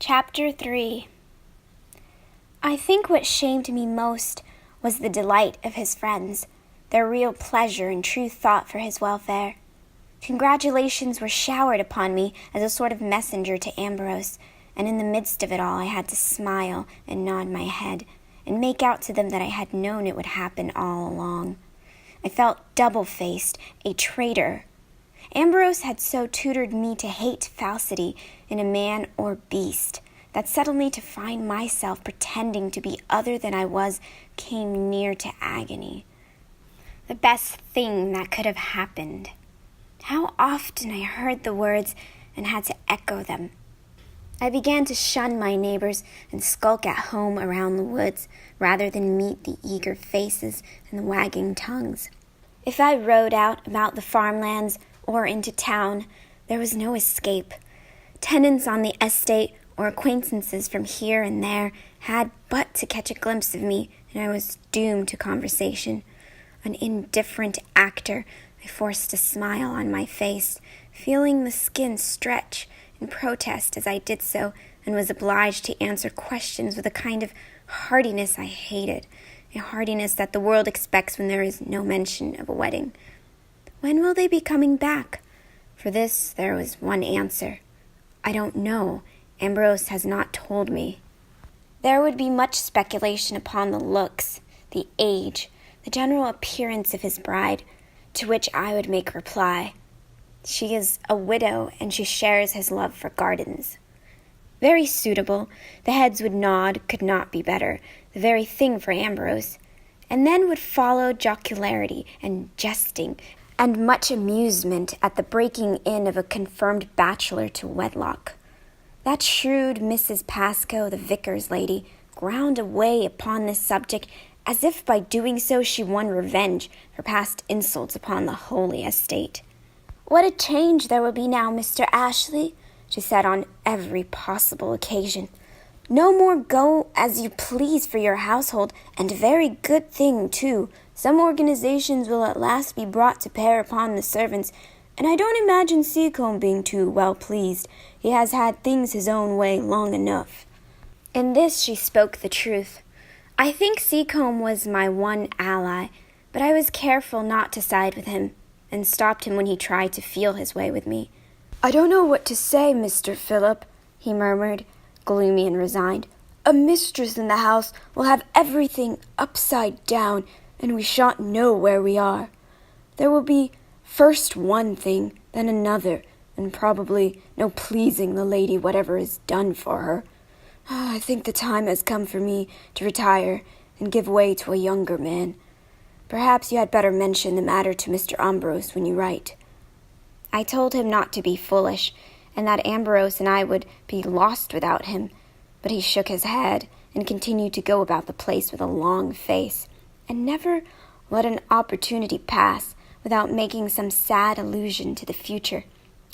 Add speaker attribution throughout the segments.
Speaker 1: Chapter 3. I think what shamed me most was the delight of his friends, their real pleasure and true thought for his welfare. Congratulations were showered upon me as a sort of messenger to Ambrose, and in the midst of it all I had to smile and nod my head, and make out to them that I had known it would happen all along. I felt double-faced, a traitor. Ambrose had so tutored me to hate falsity in a man or beast, that suddenly to find myself pretending to be other than I was came near to agony. The best thing that could have happened. How often I heard the words and had to echo them. I began to shun my neighbors and skulk at home around the woods rather than meet the eager faces and the wagging tongues. If I rode out about the farmlands or into town, there was no escape. Tenants on the estate or acquaintances from here and there had but to catch a glimpse of me, and I was doomed to conversation. An indifferent actor, I forced a smile on my face, feeling the skin stretch in protest as I did so, and was obliged to answer questions with a kind of heartiness I hated, a heartiness that the world expects when there is no mention of a wedding. When will they be coming back? For this there was one answer. I don't know. Ambrose has not told me. There would be much speculation upon the looks, the age, the general appearance of his bride, to which I would make reply. She is a widow, and she shares his love for gardens. Very suitable. The heads would nod, could not be better, the very thing for Ambrose. And then would follow jocularity and jesting, and much amusement at the breaking in of a confirmed bachelor to wedlock. That shrewd Mrs. Pascoe, the vicar's lady, ground away upon this subject as if by doing so she won revenge for past insults upon the holy estate. What a change there will be now, Mr. Ashley, she said on every possible occasion. No more go as you please for your household, and a very good thing, too. Some organizations will at last be brought to bear upon the servants, and I don't imagine Seacombe being too well pleased. He has had things his own way long enough. In this she spoke the truth. I think Seacombe was my one ally, but I was careful not to side with him, and stopped him when he tried to feel his way with me. I don't know what to say, Mr. Philip, he murmured, gloomy and resigned. A mistress in the house will have everything upside down, and we shan't know where we are. There will be first one thing, then another, and probably no pleasing the lady whatever is done for her. I think the time has come for me to retire and give way to a younger man. Perhaps you had better mention the matter to Mr. Ambrose when you write. I told him not to be foolish, and that Ambrose and I would be lost without him, but he shook his head and continued to go about the place with a long face, and never let an opportunity pass without making some sad allusion to the future,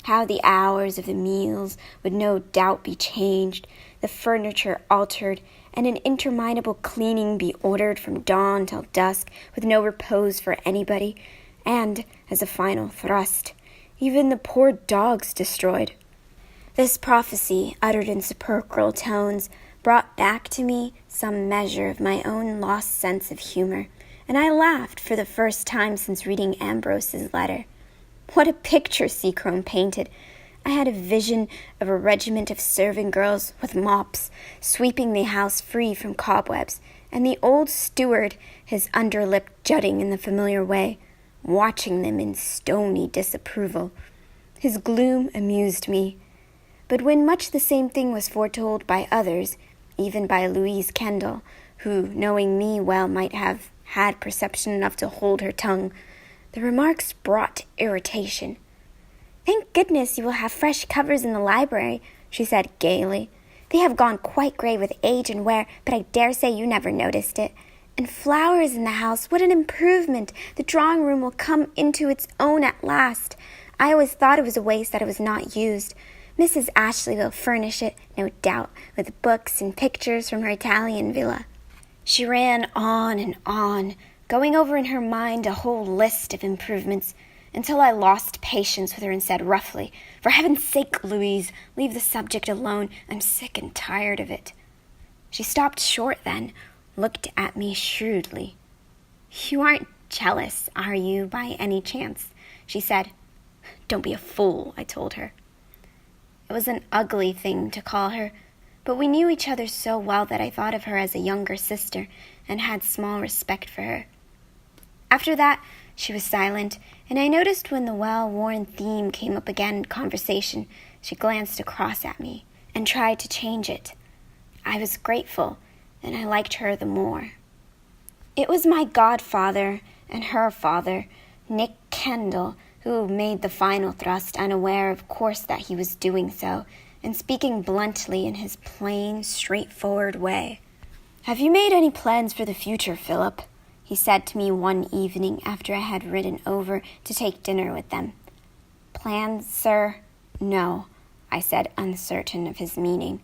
Speaker 1: how the hours of the meals would no doubt be changed, the furniture altered, and an interminable cleaning be ordered from dawn till dusk, with no repose for anybody, and, as a final thrust, even the poor dogs destroyed. This prophecy, uttered in sepulchral tones, brought back to me some measure of my own lost sense of humor, and I laughed for the first time since reading Ambrose's letter. What a picture Seacombe painted! I had a vision of a regiment of serving girls with mops, sweeping the house free from cobwebs, and the old steward, his under lip jutting in the familiar way, watching them in stony disapproval. His gloom amused me. But when much the same thing was foretold by others, even by Louise Kendall, who, knowing me well, might have had perception enough to hold her tongue, the remarks brought irritation. Thank goodness you will have fresh covers in the library, she said gaily. They have gone quite gray with age and wear, but I dare say you never noticed it. And flowers in the house, what an improvement! The drawing-room will come into its own at last. I always thought it was a waste that it was not used. Mrs. Ashley will furnish it, no doubt, with books and pictures from her Italian villa. She ran on and on, going over in her mind a whole list of improvements, until I lost patience with her and said roughly, "For heaven's sake, Louise, leave the subject alone. I'm sick and tired of it." She stopped short then, looked at me shrewdly. "You aren't jealous, are you, by any chance?" she said. "Don't be a fool," I told her. It was an ugly thing to call her, but we knew each other so well that I thought of her as a younger sister and had small respect for her. After that, she was silent, and I noticed when the well-worn theme came up again in conversation, she glanced across at me and tried to change it. I was grateful, and I liked her the more. It was my godfather and her father, Nick Kendall, who made the final thrust, unaware, of course, that he was doing so, and speaking bluntly in his plain, straightforward way. "Have you made any plans for the future, Philip?" he said to me one evening after I had ridden over to take dinner with them. "Plans, sir? No," I said, uncertain of his meaning.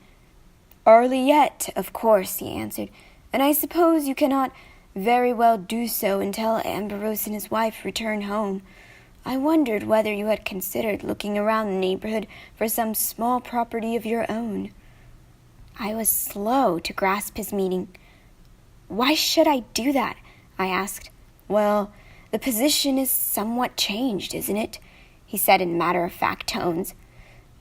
Speaker 1: "Early yet, of course," he answered, "and I suppose you cannot very well do so until Ambrose and his wife return home. I wondered whether you had considered looking around the neighborhood for some small property of your own." I was slow to grasp his meaning. "Why should I do that?" I asked. "Well, the position is somewhat changed, isn't it?" he said in matter-of-fact tones.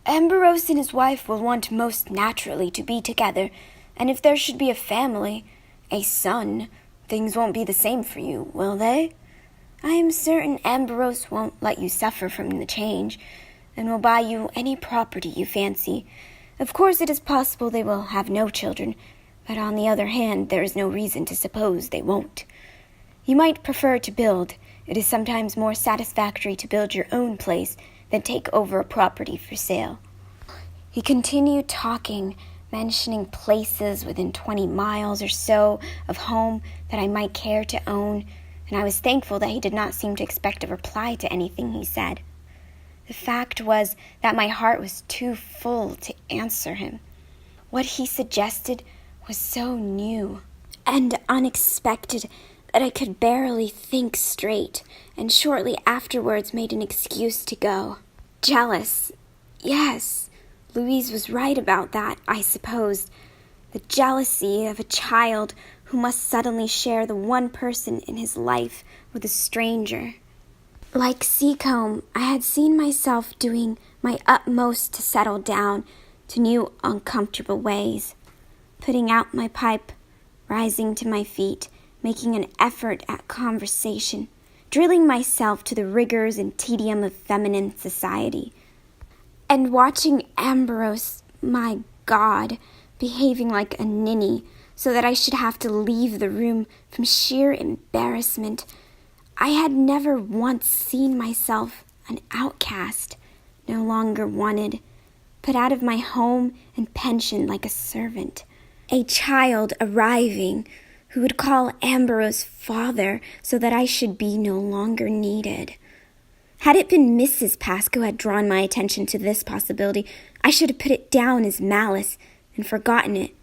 Speaker 1: "Ambrose and his wife will want most naturally to be together, and if there should be a family, a son, things won't be the same for you, will they? I am certain Ambrose won't let you suffer from the change, and will buy you any property you fancy. Of course it is possible they will have no children, but on the other hand there is no reason to suppose they won't. You might prefer to build. It is sometimes more satisfactory to build your own place than take over a property for sale." He continued talking, mentioning places within 20 miles or so of home that I might care to own, and I was thankful that he did not seem to expect a reply to anything he said. The fact was that my heart was too full to answer him. What he suggested was so new and unexpected that I could barely think straight, and shortly afterwards made an excuse to go. Jealous. Yes, Louise was right about that, I supposed. The jealousy of a child who must suddenly share the one person in his life with a stranger. Like Seacombe, I had seen myself doing my utmost to settle down to new uncomfortable ways, putting out my pipe, rising to my feet, making an effort at conversation, drilling myself to the rigors and tedium of feminine society, and watching Ambrose, my God, behaving like a ninny, so that I should have to leave the room from sheer embarrassment. I had never once seen myself an outcast, no longer wanted, put out of my home and pension like a servant, a child arriving who would call Ambrose father so that I should be no longer needed. Had it been Mrs. Pascoe had drawn my attention to this possibility, I should have put it down as malice and forgotten it.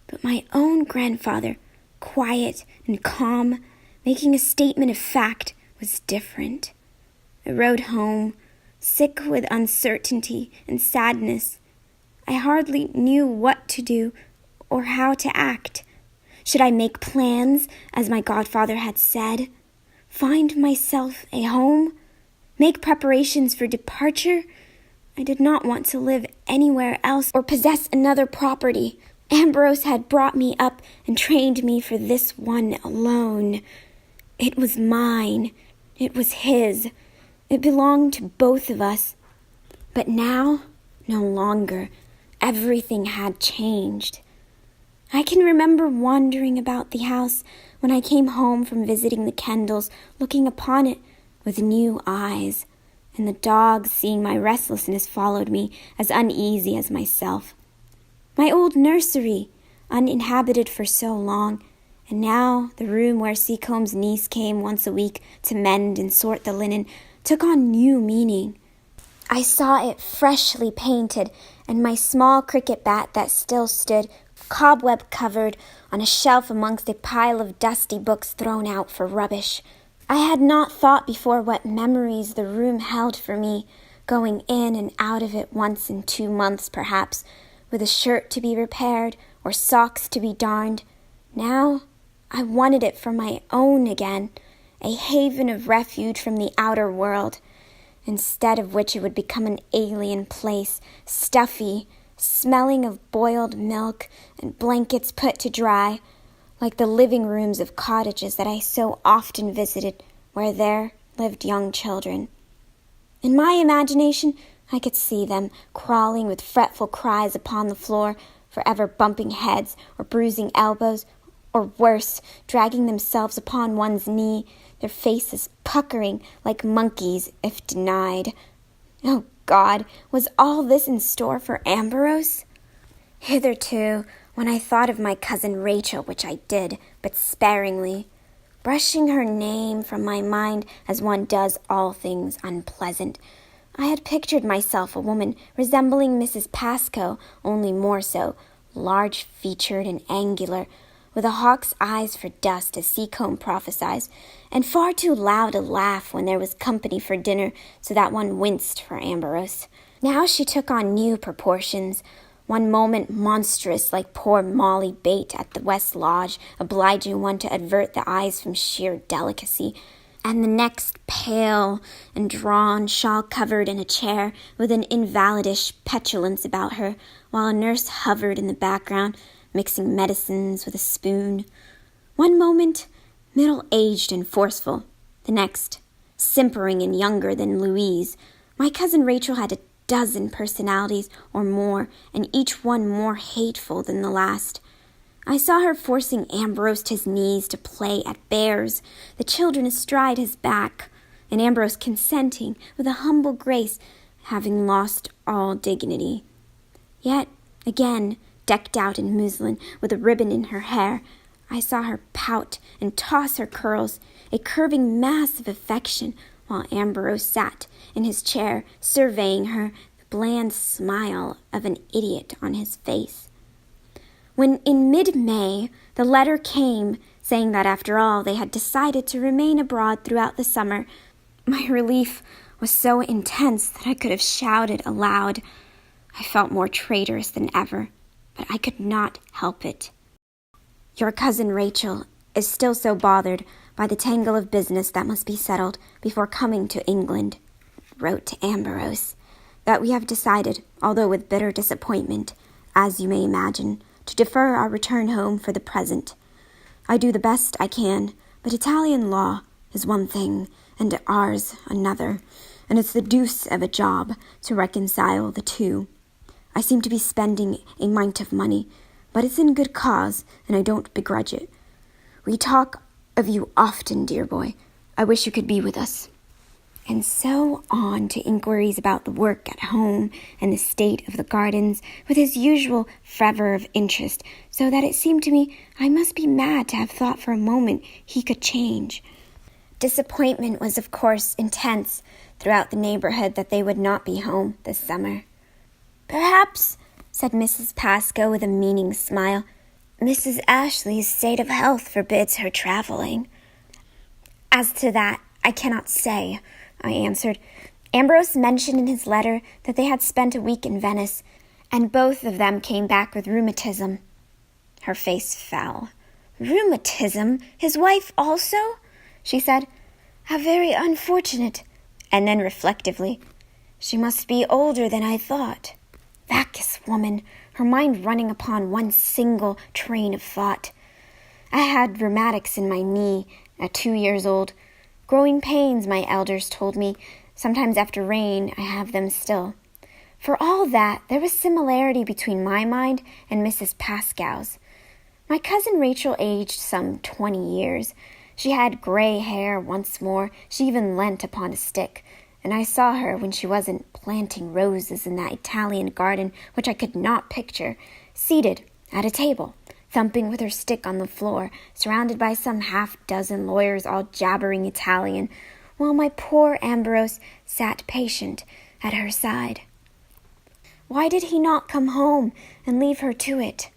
Speaker 1: But my own grandfather, quiet and calm, making a statement of fact, was different. I rode home, sick with uncertainty and sadness. I hardly knew what to do or how to act. Should I make plans, as my godfather had said? Find myself a home? Make preparations for departure? I did not want to live anywhere else or possess another property. Ambrose had brought me up and trained me for this one alone. It was mine. It was his. It belonged to both of us. But now, no longer. Everything had changed. I can remember wandering about the house when I came home from visiting the Kendalls, looking upon it with new eyes, and the dogs, seeing my restlessness, followed me, as uneasy as myself. My old nursery, uninhabited for so long, and now the room where Seacombe's niece came once a week to mend and sort the linen, took on new meaning. I saw it freshly painted, and my small cricket bat that still stood, cobweb-covered, on a shelf amongst a pile of dusty books thrown out for rubbish. I had not thought before what memories the room held for me, going in and out of it once in 2 months perhaps, with a shirt to be repaired or socks to be darned. Now I wanted it for my own again, a haven of refuge from the outer world, instead of which it would become an alien place, stuffy, smelling of boiled milk and blankets put to dry, like the living rooms of cottages that I so often visited, where there lived young children. In my imagination, I could see them crawling with fretful cries upon the floor, forever bumping heads or bruising elbows, or worse, dragging themselves upon one's knee, their faces puckering like monkeys if denied. Oh God, was all this in store for Ambrose? Hitherto, when I thought of my cousin Rachel, which I did, but sparingly, brushing her name from my mind as one does all things unpleasant, I had pictured myself a woman resembling Mrs. Pascoe, only more so, large-featured and angular, with a hawk's eyes for dust, as Seacombe prophesies, and far too loud a laugh when there was company for dinner, so that one winced for Ambrose. Now she took on new proportions, one moment monstrous like poor Molly Bate at the West Lodge, obliging one to avert the eyes from sheer delicacy, and the next pale and drawn, shawl-covered in a chair, with an invalidish petulance about her, while a nurse hovered in the background, mixing medicines with a spoon. One moment, middle-aged and forceful. The next, simpering and younger than Louise. My cousin Rachel had a dozen personalities or more, and each one more hateful than the last. I saw her forcing Ambrose to his knees to play at bears, the children astride his back, and Ambrose consenting with a humble grace, having lost all dignity. Yet, again, decked out in muslin, with a ribbon in her hair, I saw her pout and toss her curls, a curving mass of affection, while Ambrose sat in his chair, surveying her, the bland smile of an idiot on his face. When in mid-May the letter came, saying that after all they had decided to remain abroad throughout the summer, my relief was so intense that I could have shouted aloud. I felt more traitorous than ever, but I could not help it. Your cousin Rachel is still so bothered by the tangle of business that must be settled before coming to England, wrote to Ambrose, that we have decided, although with bitter disappointment, as you may imagine, to defer our return home for the present. I do the best I can, but Italian law is one thing, and ours another, and it's the deuce of a job to reconcile the two. I seem to be spending a mite of money, but it's in good cause, and I don't begrudge it. We talk of you often, dear boy. I wish you could be with us. And so on to inquiries about the work at home and the state of the gardens, with his usual fervor of interest, so that it seemed to me I must be mad to have thought for a moment he could change. Disappointment was, of course, intense throughout the neighborhood that they would not be home this summer. Perhaps, said Mrs. Pascoe with a meaning smile, Mrs. Ashley's state of health forbids her traveling. As to that, I cannot say, I answered. Ambrose mentioned in his letter that they had spent a week in Venice, and both of them came back with rheumatism. Her face fell. Rheumatism? His wife also? She said. How very unfortunate. And then reflectively, she must be older than I thought. Vacuous woman, her mind running upon one single train of thought. I had rheumatics in my knee at 2 years old. Growing pains, my elders told me. Sometimes after rain, I have them still. For all that, there was similarity between my mind and Mrs. Pascow's. My cousin Rachel aged some 20 years. She had gray hair once more. She even leant upon a stick, and I saw her when she wasn't planting roses in that Italian garden which I could not picture, seated at a table, thumping with her stick on the floor, surrounded by some half-dozen lawyers all jabbering Italian, while my poor Ambrose sat patient at her side. Why did he not come home and leave her to it?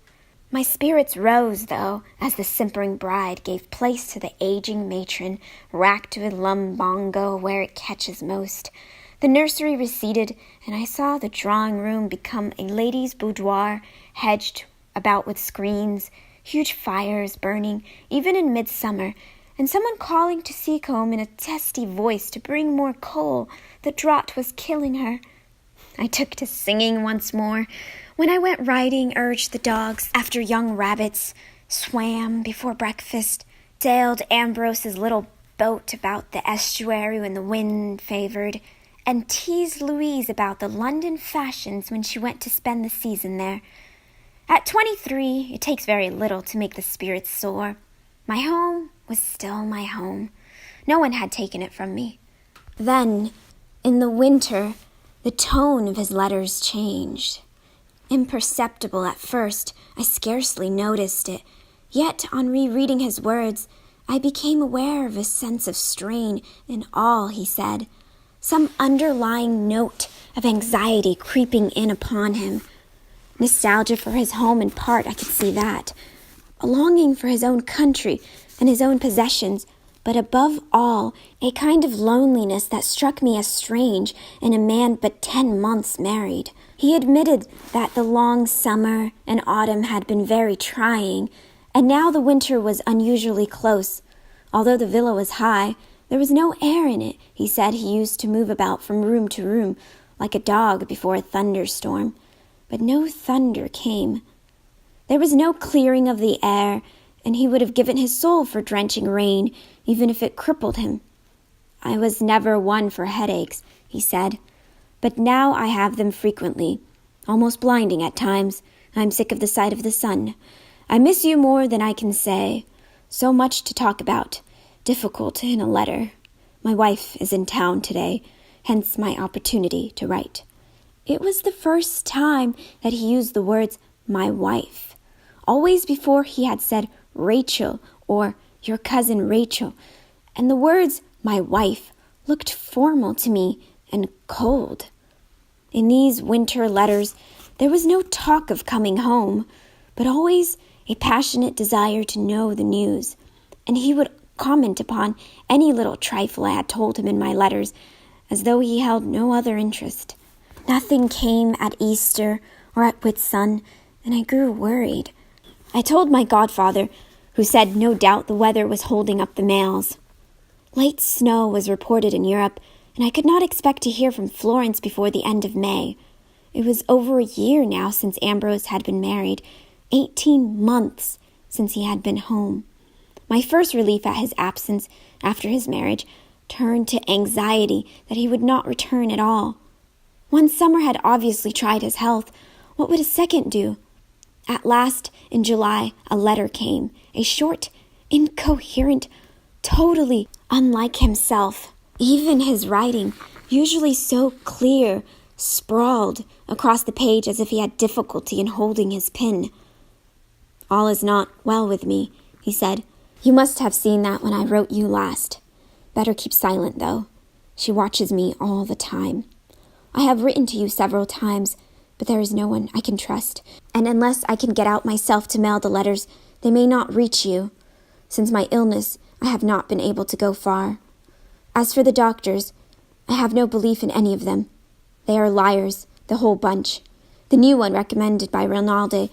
Speaker 1: My spirits rose, though, as the simpering bride gave place to the aging matron, racked with lumbago where it catches most. The nursery receded, and I saw the drawing-room become a lady's boudoir, hedged about with screens, huge fires burning, even in midsummer, and someone calling to Seacombe in a testy voice to bring more coal. The draught was killing her. I took to singing once more. When I went riding, urged the dogs after young rabbits, swam before breakfast, sailed Ambrose's little boat about the estuary when the wind favored, and teased Louise about the London fashions when she went to spend the season there. At 23, it takes very little to make the spirits soar. My home was still my home. No one had taken it from me. Then, in the winter, the tone of his letters changed. Imperceptible at first, I scarcely noticed it. Yet, on rereading his words, I became aware of a sense of strain in all he said, some underlying note of anxiety creeping in upon him. Nostalgia for his home in part, I could see that. A longing for his own country and his own possessions, but above all, a kind of loneliness that struck me as strange in a man but 10 months married. He admitted that the long summer and autumn had been very trying, and now the winter was unusually close. Although the villa was high, there was no air in it. He said he used to move about from room to room, like a dog before a thunderstorm. But no thunder came. There was no clearing of the air, and he would have given his soul for drenching rain, even if it crippled him. I was never one for headaches, he said, but now I have them frequently, almost blinding at times. I'm sick of the sight of the sun. I miss you more than I can say. So much to talk about. Difficult in a letter. My wife is in town today, hence my opportunity to write. It was the first time that he used the words, my wife. Always before he had said Rachel or your cousin Rachel, and the words my wife looked formal to me and cold. In these winter letters, there was no talk of coming home, but always a passionate desire to know the news, and he would comment upon any little trifle I had told him in my letters, as though he held no other interest. Nothing came at Easter or at Whitsun, and I grew worried. I told my godfather, who said no doubt the weather was holding up the mails. Late snow was reported in Europe, and I could not expect to hear from Florence before the end of May. It was over a year now since Ambrose had been married, 18 months since he had been home. My first relief at his absence after his marriage turned to anxiety that he would not return at all. One summer had obviously tried his health. What would a second do? At last, in July, a letter came, a short, incoherent, totally unlike himself. Even his writing, usually so clear, sprawled across the page as if he had difficulty in holding his pen. All is not well with me, he said. You must have seen that when I wrote you last. Better keep silent, though. She watches me all the time. I have written to you several times, but there is no one I can trust, and unless I can get out myself to mail the letters, they may not reach you. Since my illness, I have not been able to go far. As for the doctors, I have no belief in any of them. They are liars, the whole bunch. The new one recommended by Rinaldi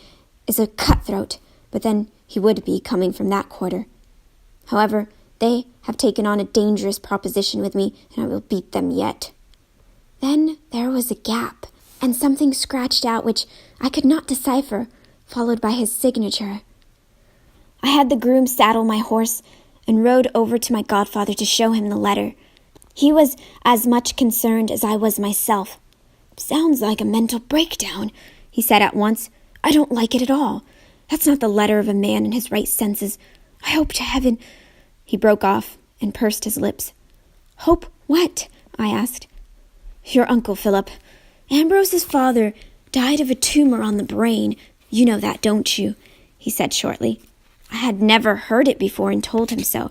Speaker 1: is a cutthroat, but then he would be coming from that quarter. However, they have taken on a dangerous proposition with me, and I will beat them yet. Then there was a gap, and something scratched out which I could not decipher, followed by his signature. I had the groom saddle my horse and rode over to my godfather to show him the letter. He was as much concerned as I was myself. Sounds like a mental breakdown, he said at once. I don't like it at all. That's not the letter of a man in his right senses. I hope to heaven... He broke off and pursed his lips. Hope what? I asked. Your uncle, Philip. Ambrose's father died of a tumor on the brain. You know that, don't you? He said shortly. I had never heard it before and told him so.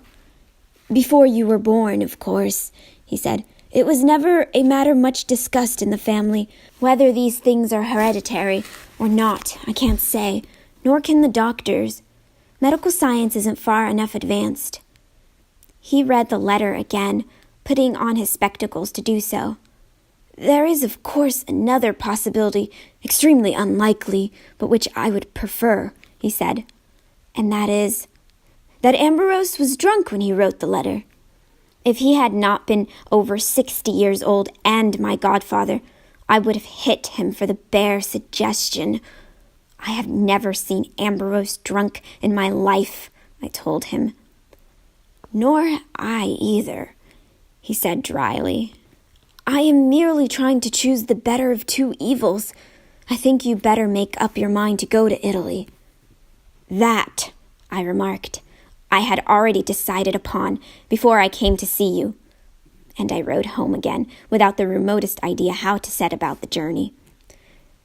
Speaker 1: Before you were born, of course, he said. It was never a matter much discussed in the family. Whether these things are hereditary or not, I can't say. Nor can the doctors. Medical science isn't far enough advanced. He read the letter again, putting on his spectacles to do so. There is, of course, another possibility, extremely unlikely, but which I would prefer, he said. And that is, that Ambrose was drunk when he wrote the letter. If he had not been over 60 years old and my godfather, I would have hit him for the bare suggestion. I have never seen Ambrose drunk in my life, I told him. Nor I either, he said dryly. I am merely trying to choose the better of two evils. I think you better make up your mind to go to Italy. That, I remarked, I had already decided upon before I came to see you. And I rode home again without the remotest idea how to set about the journey.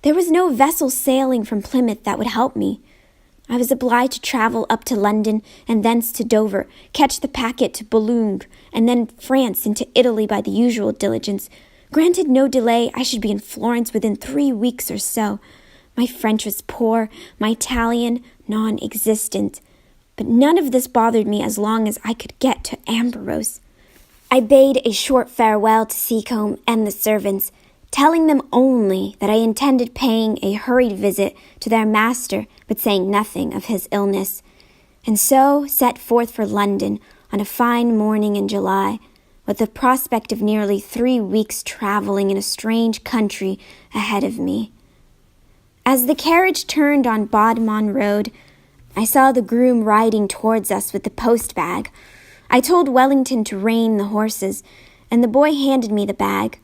Speaker 1: There was no vessel sailing from Plymouth that would help me. I was obliged to travel up to London and thence to Dover, catch the packet to Boulogne, and then France into Italy by the usual diligence. Granted no delay, I should be in Florence within 3 weeks or so. My French was poor, my Italian non-existent. But none of this bothered me as long as I could get to Ambrose. I bade a short farewell to Seacombe and the servants, telling them only that I intended paying a hurried visit to their master, but saying nothing of his illness, and so set forth for London on a fine morning in July, with the prospect of nearly 3 weeks' travelling in a strange country ahead of me. As the carriage turned on Bodmin Road, I saw the groom riding towards us with the post-bag. I told Wellington to rein the horses, and the boy handed me the bag.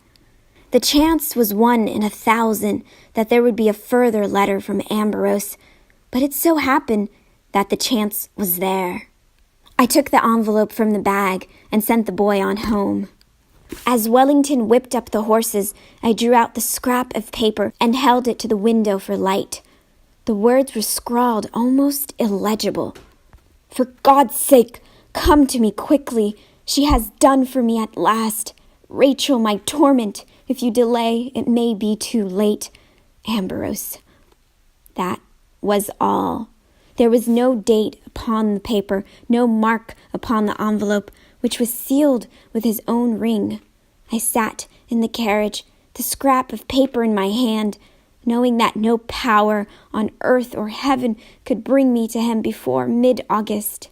Speaker 1: The chance was 1 in 1,000 that there would be a further letter from Ambrose, but it so happened that the chance was there. I took the envelope from the bag and sent the boy on home. As Wellington whipped up the horses, I drew out the scrap of paper and held it to the window for light. The words were scrawled almost illegible. For God's sake, come to me quickly. She has done for me at last. Rachel, my torment. If you delay, it may be too late. Ambrose. That was all. There was no date upon the paper, no mark upon the envelope, which was sealed with his own ring. I sat in the carriage, the scrap of paper in my hand, knowing that no power on earth or heaven could bring me to him before mid-August.